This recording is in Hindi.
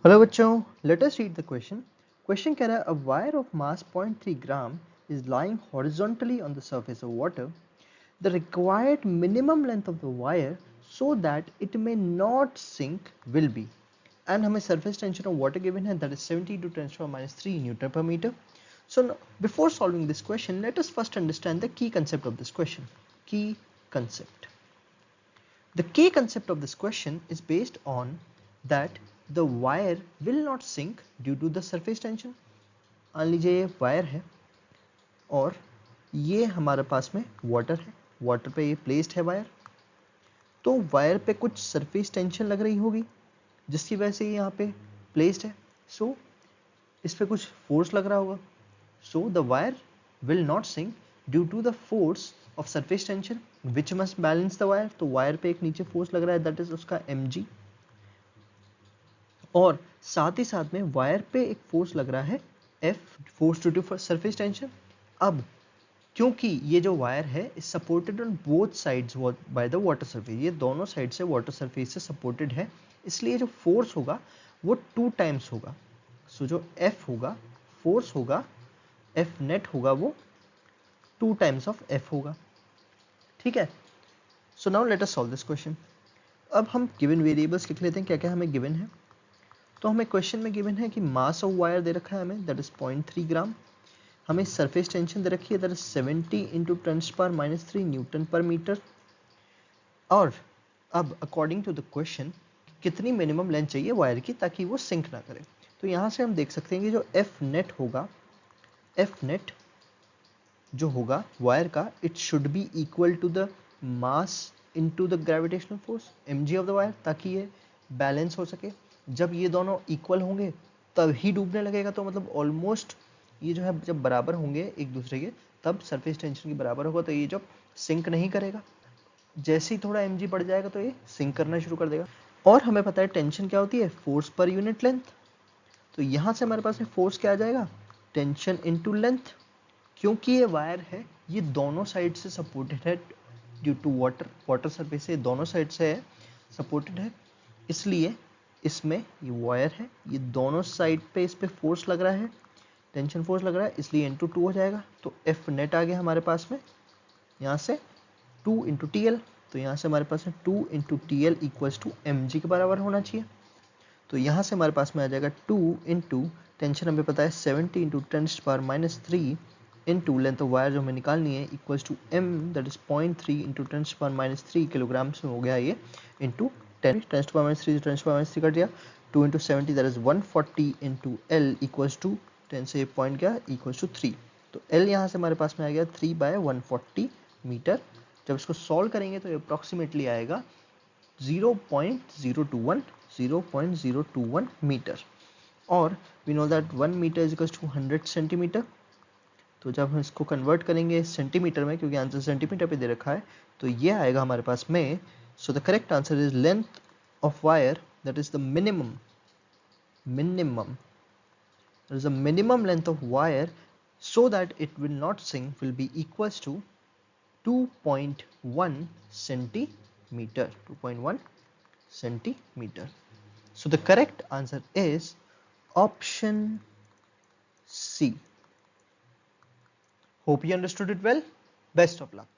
हेलो बच्चों, let us read the question. Question कह रहा है a wire of mass 0.3 gram is lying horizontally on the surface of water. The required minimum length of the wire so that it may not sink will be. And हमें surface tension of water given है, that is 70 to 10⁻³ newton per metre. So now, before solving this question, let us first understand the key concept of this question. Key concept. The key concept of this question is based on that the wire will not sink due to the surface tension. मान लीजिए ये वायर है और ये हमारे पास में वाटर है, वाटर पे ये प्लेस्ड है वायर. तो वायर पे कुछ सरफेस टेंशन लग रही होगी जिसकी वजह से ये यहाँ पे प्लेस्ड है. सो इस पे कुछ फोर्स लग रहा होगा. So the wire will not sink due to the force of surface tension which must balance the wire. तो वायर पे एक नीचे फोर्स लग रहा है, दैट इज उसका mg. और साथ ही साथ में वायर पे एक फोर्स लग रहा है F, force due to surface tension. अब क्योंकि ये जो वायर है is supported on both sides by the water surface, ये दोनों साइड से वाटर सरफेस से सपोर्टेड है, इसलिए जो फोर्स होगा वो 2 टाइम्स होगा. सो जो F होगा, फोर्स होगा, F नेट होगा, वो 2 टाइम्स ऑफ F होगा. ठीक है. So now let us solve this question. अब हम गिवन वेरिएबल्स लिख लेते हैं, क्या क्या हमें गिवन है. तो हमें क्वेश्चन में गिवन है कि मास ऑफ वायर दे रखा है हमें, दैट इज 0.3 ग्राम. हमें सरफेस टेंशन दे रखी है, that is 70 × 10⁻³ newton per metre. और अब अकॉर्डिंग टू द क्वेश्चन कितनी मिनिमम लेंथ चाहिए वायर की ताकि वो सिंक ना करे. तो यहाँ से हम देख सकते हैं कि जो F नेट होगा, F नेट जो होगा वायर का, it should be equal to the mass into the gravitational force mg of the wire, ताकि ये बैलेंस हो सके. जब ये दोनों इक्वल होंगे तब ही डूबने लगेगा. तो मतलब ऑलमोस्ट ये जो है जब बराबर होंगे एक दूसरे के तब सरफेस टेंशन के बराबर होगा, तो ये जब सिंक नहीं करेगा. जैसे ही थोड़ा mg बढ़ जाएगा तो ये सिंक करना शुरू कर देगा. और हमें पता है टेंशन क्या होती है, फोर्स पर यूनिट लेंथ. तो यहाँ से हमारे पास में फोर्स क्या आ जाएगा, टेंशन इनटू लेंथ. क्योंकि ये वायर है ये दोनों साइड से सपोर्टेड है ड्यू टू वाटर सरफेस से दोनों साइड से है सपोर्टेड है, इसलिए इसमें ये वायर है, ये दोनों साइड पे इस पे फोर्स लग रहा है, टेंशन फोर्स लग रहा है, इसलिए इनटू 2 हो जाएगा. तो F नेट आ गया हमारे पास में यहाँ से 2 × TL. तो यहाँ से हमारे पास में 2 × TL इक्वल्स टू mg के बराबर होना चाहिए. तो यहाँ से हमारे पास में आ जाएगा 2 × टेंशन हमें पता है 70 × 10⁻³ इनटू लेंथ ऑफ वायर जो हमें निकालनी है equals to m, that is 0.3 × 10⁻³ kilogram में हो गया ये, इनटू 10⁻³ 10⁻³ कट गया. 2 × 70 that is 140 into L equals to 10 से पॉइंट गया इक्वल्स टू 3. तो L यहाँ से हमारे पास में आ गया 3/140 मीटर. जब इसको सॉल्व करेंगे तो अप्रॉक्सीमेटली आएगा 0.021 मीटर. और we know that 1 metre is equals to 100 centimetre. तो जब हम इसको कन्वर्ट करेंगे सेंटीमीटर में, क्योंकि आंसर सेंटीमीटर पे दे रखा है, तो ये आएगा हमारे पास में. So the correct answer is length of wire, that is the minimum there is a minimum length of wire so that it will not sink will be equals to 2.1 centimeter. 2.1 centimeter. So the correct answer is option C. Hope you understood it well. Best of luck.